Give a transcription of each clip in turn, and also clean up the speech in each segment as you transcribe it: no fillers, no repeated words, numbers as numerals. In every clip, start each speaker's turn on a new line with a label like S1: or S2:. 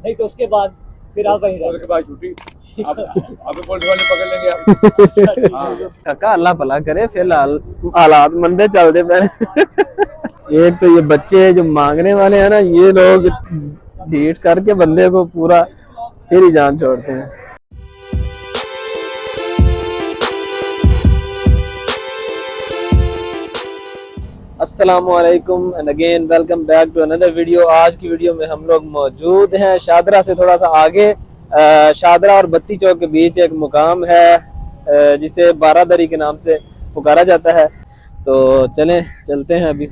S1: नहीं तो उसके बाद फिर आप वहीं
S2: उसके बाद छुट्टी आप पुलिस वाले पकड़ लेंगे आप। हाँ।
S3: काका अल्लाह भला करे, फिलहाल हालात मंदे चलते पे। एक तो ये बच्चे जो मांगने वाले हैं ना, ये लोग ढीठ करके बंदे को पूरा फिर ही जान छोड़ते हैं। अस्सलामुअलैकुम and again welcome back to another video. आज की वीडियो में हम लोग मौजूद हैं शादरा से थोड़ा सा आगे, शादरा और बत्ती चौक के बीच एक मुकाम है जिसे बारादरी के नाम से पुकारा जाता है। तो चलते हैं अभी।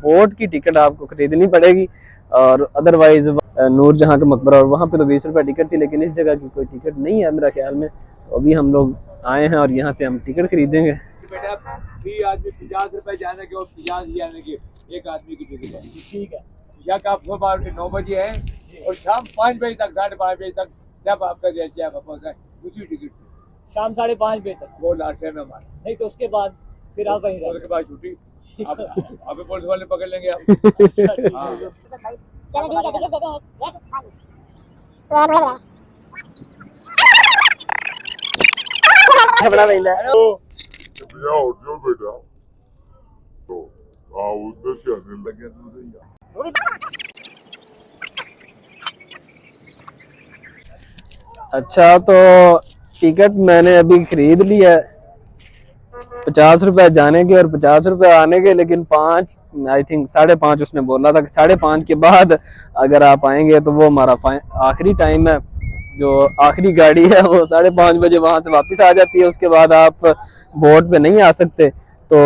S3: बोट की टिकट आपको खरीदनी पड़ेगी और अदरवाइज नूर जहाँ का मकबरा और वहाँ पे तो 20 रुपये टिकट थी, लेकिन इस जगह की कोई टिकट नहीं है मेरा ख्याल में। तो अभी हम लोग आए हैं और यहाँ से हम टिकट खरीदेंगे।
S2: बेटा 20 आदमी 50 रुपए जाने के और 50 जाने के एक आदमी की टिकट है।
S1: ठीक है।
S2: या आप सुबह 9 बजे है और शाम 5 बजे तक 5:30 बजे तक जब आपका जैसे आप पहुँचाए उसी टिकट
S1: शाम 5:30 बजे तक
S2: वो लास्ट टाइम है हमारा।
S1: नहीं तो उसके बाद फिर आप वहीं
S2: उसके बाद छुट्टी आप पुलिस वाले पकड़ लेंगे आप। हाँ।
S4: चलो ठीक है, टिकट देते हैं एक
S3: बड़ा बंदा है।
S5: भैया उठ जाओ बेटा, तो उधर से आने लगे तो
S3: अच्छा, तो टिकट मैंने अभी खरीद लिया है, 50 रुपए जाने के और 50 रुपए आने के। लेकिन 5 आई थिंक 5:30 उसने बोला था कि 5:30 के बाद अगर आप आएंगे तो वो हमारा आखिरी टाइम है। जो आखिरी गाड़ी है वो 5:30 बजे वहां से वापस आ जाती है। उसके बाद आप बोट पे नहीं आ सकते। तो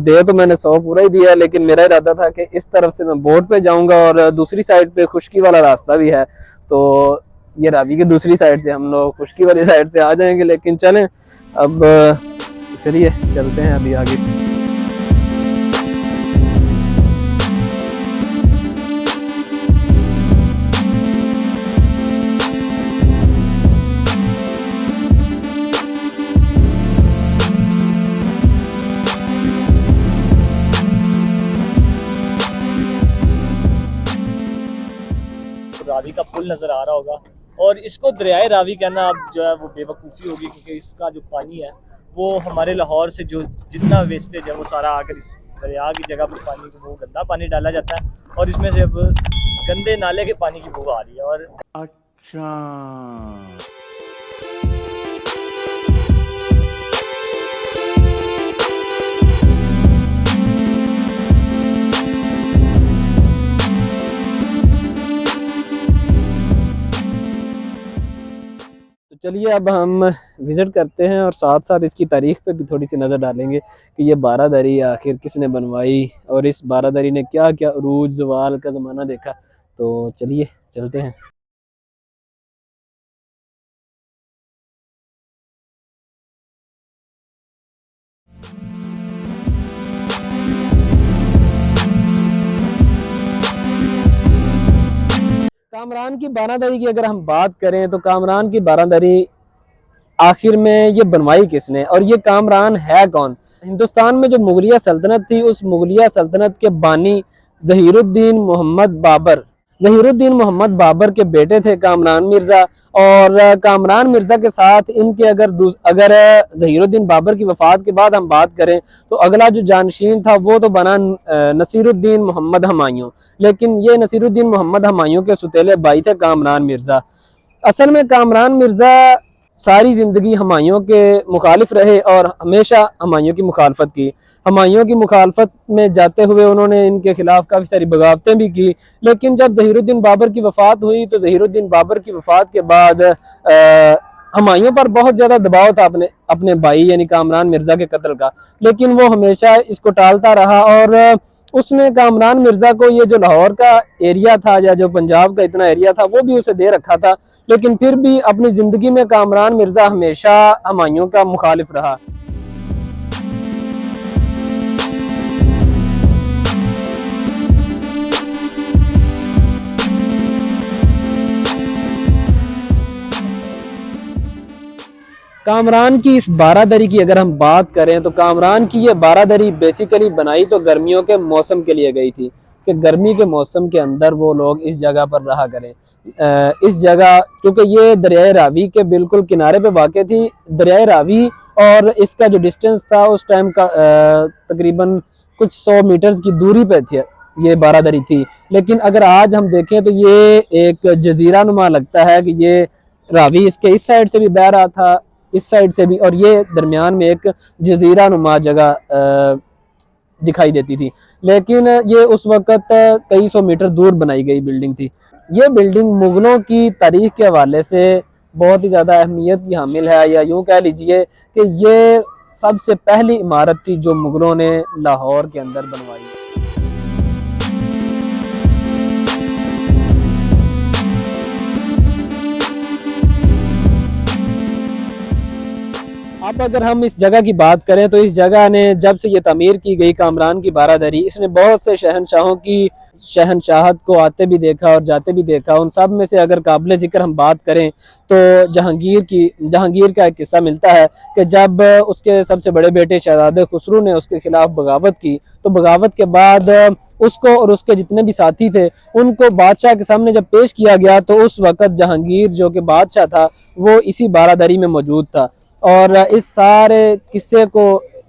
S3: दे तो मैंने 100 पूरा ही दिया, लेकिन मेरा इरादा था कि इस तरफ से मैं बोट पे जाऊंगा और दूसरी साइड पे खुश्की वाला रास्ता भी है, तो ये रावी की दूसरी साइड से हम लोग खुश्की वाली साइड से आ जाएंगे। लेकिन चलें अब, चलिए चलते हैं अभी आगे।
S1: रावी का पुल नजर आ रहा होगा और इसको दरियाए रावी कहना अब जो है वो बेवकूफ़ी होगी, क्योंकि इसका जो पानी है वो हमारे लाहौर से जो जितना वेस्टेज है वो सारा आकर इस दरिया की जगह पर पानी को वो गंदा पानी डाला जाता है और इसमें से अब गंदे नाले के पानी की बू आ रही है। और
S6: अच्छा,
S3: चलिए अब हम विज़िट करते हैं और साथ साथ इसकी तारीख पे भी थोड़ी सी नज़र डालेंगे कि ये बारादरी आखिर किसने बनवाई और इस बारादरी ने क्या क्या अरूज ज़वाल का ज़माना देखा। तो चलिए चलते हैं। कामरान की बारादरी की अगर हम बात करें तो कामरान की बारादरी आखिर में ये बनवाई किसने और ये कामरान है कौन। हिंदुस्तान में जो मुगलिया सल्तनत थी, उस मुगलिया सल्तनत के बानी ज़हीरुद्दीन मोहम्मद बाबर के बेटे थे कामरान मिर्ज़ा। और कामरान मिर्ज़ा के साथ इनके अगर ज़हीरुद्दीन बाबर की वफ़ात के बाद हम बात करें तो अगला जो जानशीन था वो तो बना नसीरुद्दीन मोहम्मद हुमायूं। लेकिन ये नसीरुद्दीन मोहम्मद हुमायूं के सुतेले भाई थे कामरान मिर्ज़ा। असल में कामरान मिर्ज़ा सारी ज़िंदगी हुमायूं के मुखालिफ रहे और हमेशा हुमायूं की मुखालफत की। हुमायूं की मुखालफत में जाते हुए उन्होंने इनके खिलाफ काफ़ी सारी बगावतें भी की। लेकिन जब ज़हीरुद्दीन बाबर की वफ़ात हुई तो ज़हीरुद्दीन बाबर की वफ़ात के बाद हुमायूं पर बहुत ज़्यादा दबाव था अपने भाई यानी कामरान मिर्ज़ा के कत्ल का। लेकिन वो हमेशा इसको टालता रहा और उसने कामरान मिर्ज़ा को ये जो लाहौर का एरिया था या जो पंजाब का इतना एरिया था वो भी उसे दे रखा था। लेकिन फिर भी अपनी ज़िंदगी में कामरान मिर्ज़ा हमेशा हुमायूं का मुखालिफ रहा। कामरान की इस बारादरी की अगर हम बात करें तो कामरान की ये बारादरी बेसिकली बनाई तो गर्मियों के मौसम के लिए गई थी कि गर्मी के मौसम के अंदर वो लोग इस जगह पर रहा करें। इस जगह क्योंकि ये दरियाए रावी के बिल्कुल किनारे पे वाक़ थी। दरियाए रावी और इसका जो डिस्टेंस था उस टाइम का तकरीबन कुछ 100 मीटर्स की दूरी पे थी ये बारादरी थी। लेकिन अगर आज हम देखें तो ये एक जजीरा नुमा लगता है कि ये रावी इसके इस साइड से भी बह रहा था, इस साइड से भी, और ये दरमियान में एक जजीरा नुमा जगह दिखाई देती थी। लेकिन ये उस वक़्त कई सौ मीटर दूर बनाई गई बिल्डिंग थी। ये बिल्डिंग मुग़लों की तारीख के हवाले से बहुत ही ज़्यादा अहमियत की हामिल है, या यूँ कह लीजिए कि ये सबसे पहली इमारत थी जो मुग़लों ने लाहौर के अंदर बनवाई। अब अगर हम इस जगह की बात करें तो इस जगह ने जब से ये तमीर की गई कामरान की बारादरी, इसने बहुत से शहनशाहों की शहनशाहत को आते भी देखा और जाते भी देखा। उन सब में से अगर काबिल ज़िक्र हम बात करें तो जहांगीर का एक किस्सा मिलता है कि जब उसके सबसे बड़े बेटे शहजादे खुसरू ने उसके खिलाफ बगावत की तो बगावत के बाद उसको और उसके जितने भी साथी थे उनको बादशाह के सामने जब पेश किया गया तो उस वक़्त जहांगीर जो कि बादशाह था वो इसी बारादरी में मौजूद था। और इस सारे किस्से को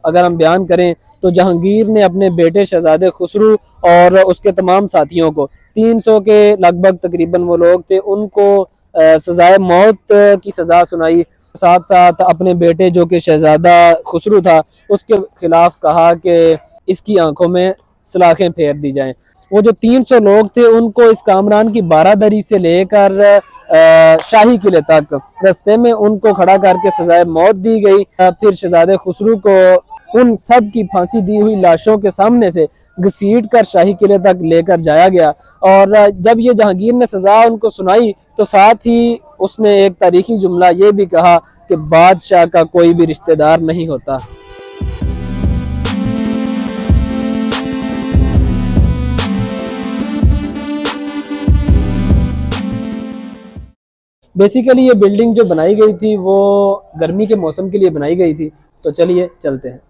S3: अगर हम बयान करें तो जहांगीर ने अपने बेटे शहजादे खुसरू और उसके तमाम साथियों को 300 के लगभग तकरीबन वो लोग थे उनको सजाए मौत की सज़ा सुनाई। साथ साथ अपने बेटे जो कि शहजादा खुसरू था उसके खिलाफ कहा कि इसकी आंखों में सलाखें फेर दी जाएं। वो जो 300 लोग थे उनको इस कामरान की बारादरी से लेकर शाही किले तक रास्ते में उनको खड़ा करके सजाए मौत दी गई। फिर शहजादे खुसरू को उन सब की फांसी दी हुई लाशों के सामने से घसीट कर शाही किले तक लेकर जाया गया। और जब ये जहांगीर ने सजा उनको सुनाई तो साथ ही उसने एक तारीखी जुमला ये भी कहा कि बादशाह का कोई भी रिश्तेदार नहीं होता। बेसिकली ये बिल्डिंग जो बनाई गई थी वो गर्मी के मौसम के लिए बनाई गई थी। तो चलिए चलते हैं।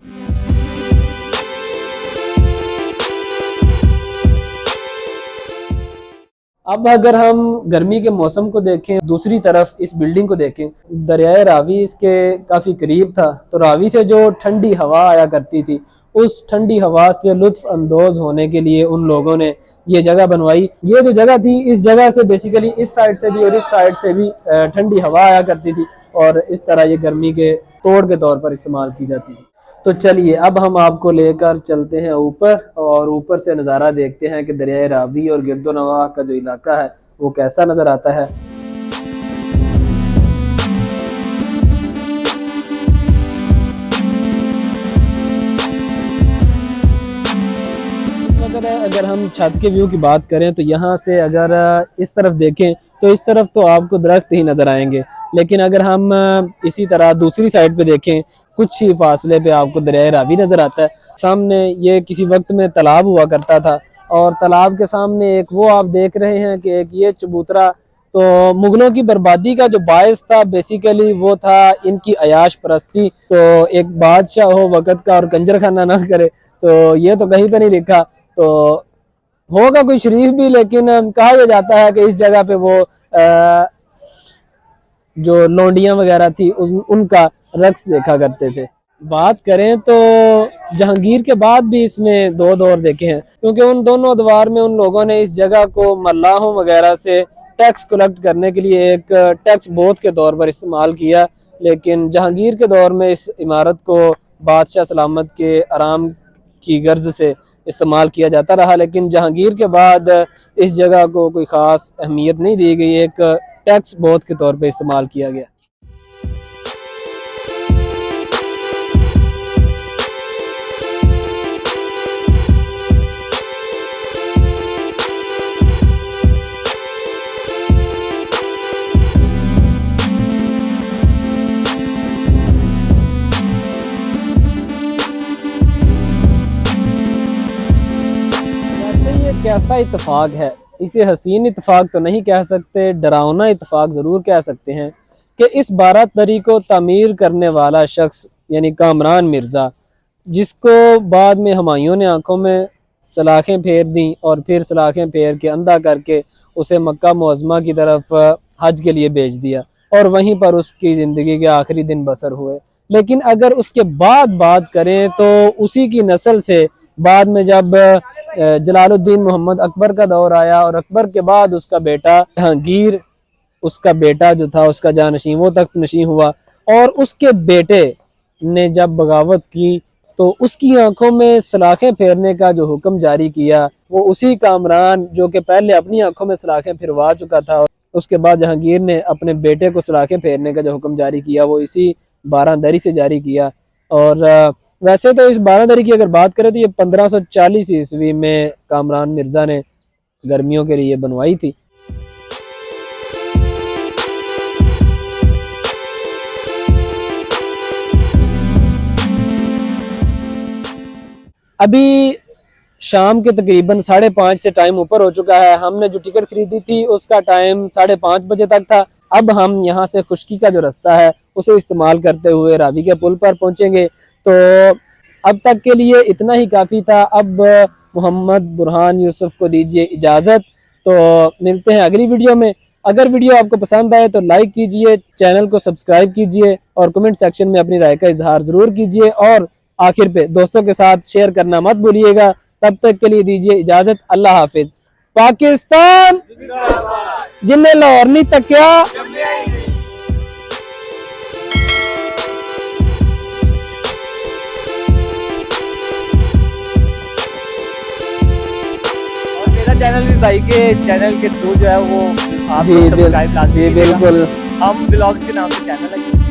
S3: अब अगर हम गर्मी के मौसम को देखें, दूसरी तरफ इस बिल्डिंग को देखें, दरियाए रावी इसके काफ़ी करीब था तो रावी से जो ठंडी हवा आया करती थी उस ठंडी हवा से लुत्फ अंदोज होने के लिए उन लोगों ने ये जगह बनवाई। ये जो जगह थी इस जगह से बेसिकली इस साइड से भी और इस साइड से भी ठंडी हवा आया करती थी और इस तरह ये गर्मी के तोड़ के तौर पर इस्तेमाल की जाती थी। तो चलिए अब हम आपको लेकर चलते हैं ऊपर और ऊपर से नज़ारा देखते हैं कि दरियाए रावी और गिरदोनवा का जो इलाका है वो कैसा नज़र आता है। अगर हम छत के व्यू की बात करें तो यहाँ से अगर इस तरफ देखें तो इस तरफ तो आपको दरख्त ही नज़र आएंगे, लेकिन अगर हम इसी तरह दूसरी साइड पे देखें कुछ ही फासले पे आपको दरियाए रावी नज़र आता है। सामने ये किसी वक्त में तालाब हुआ करता था और तालाब के सामने एक वो आप देख रहे हैं कि एक ये चबूतरा, तो मुगलों की बर्बादी का जो बायस था बेसिकली वो था इनकी अयाश परस्ती। तो एक बादशाह हो वक़्त का और कंजर खाना ना करे, तो ये तो कहीं पे नहीं लिखा, तो होगा कोई शरीफ भी, लेकिन कहा यह जाता है कि इस जगह पे वो जो लौंडियां वगैरह थी उनका रक्स देखा करते थे। बात करें तो जहांगीर के बाद भी इसने दो दौर देखे हैं, क्योंकि उन दोनों दौर में उन लोगों ने इस जगह को मल्लाहों वगैरह से टैक्स कलेक्ट करने के लिए एक टैक्स बोझ के तौर पर इस्तेमाल किया। लेकिन जहांगीर के दौर में इस इमारत को बादशाह सलामत के आराम की गर्ज से इस्तेमाल किया जाता रहा, लेकिन जहांगीर के बाद इस जगह को कोई ख़ास अहमियत नहीं दी गई, एक टैक्स बोझ के तौर पर इस्तेमाल किया गया। कैसा इत्तेफाक है, इसे हसीन इत्तेफाक तो नहीं कह सकते, डरावना इत्तेफाक ज़रूर कह सकते हैं कि इस 12 दरी को तामीर करने वाला शख्स यानी कामरान मिर्ज़ा, जिसको बाद में हुमायूं ने आंखों में सलाखें फेर दी और फिर सलाखें फेर के अंधा करके उसे मक्का मुअज़्ज़मा की तरफ हज के लिए भेज दिया और वहीं पर उसकी ज़िंदगी के आखिरी दिन बसर हुए। लेकिन अगर उसके बाद बात करें तो उसी की नस्ल से बाद में जब जलालुद्दीन मोहम्मद अकबर का दौर आया और अकबर के बाद उसका बेटा जहांगीर, उसका बेटा जो था उसका जानशीन, वो तख्त नशीं हुआ और उसके बेटे ने जब बगावत की तो उसकी आंखों में सलाखें फेरने का जो हुक्म जारी किया वो उसी कामरान जो कि पहले अपनी आंखों में सलाखें फिरवा चुका था, उसके बाद जहांगीर ने अपने बेटे को सलाखें फेरने का जो हुक्म जारी किया वो इसी 12 दरी से जारी किया। और वैसे तो इस 12 दरी की अगर बात करें तो ये 1540 ईस्वी में कामरान मिर्ज़ा ने गर्मियों के लिए बनवाई थी। अभी शाम के तकरीबन 5:30 से टाइम ऊपर हो चुका है। हमने जो टिकट खरीदी थी उसका टाइम 5:30 बजे तक था। अब हम यहाँ से खुश्की का जो रास्ता है उसे इस्तेमाल करते हुए रावी के पुल पर पहुँचेंगे। तो अब तक के लिए इतना ही काफ़ी था। अब मोहम्मद बुरहान यूसुफ को दीजिए इजाज़त। तो मिलते हैं अगली वीडियो में। अगर वीडियो आपको पसंद आए तो लाइक कीजिए, चैनल को सब्सक्राइब कीजिए और कमेंट सेक्शन में अपनी राय का इजहार ज़रूर कीजिए और आखिर पे दोस्तों के साथ शेयर करना मत भूलिएगा। तब तक के लिए दीजिए इजाजत। अल्लाह हाफिज। पाकिस्तान जिन्हें लाहौर नहीं तकिया।
S1: और मेरा चैनल भी भाई के चैनल के थ्रू जो है वो आप
S3: जी
S1: सब्सक्राइब
S3: बिल्कुल।
S1: हम ब्लॉग्स के नाम से चैनल है।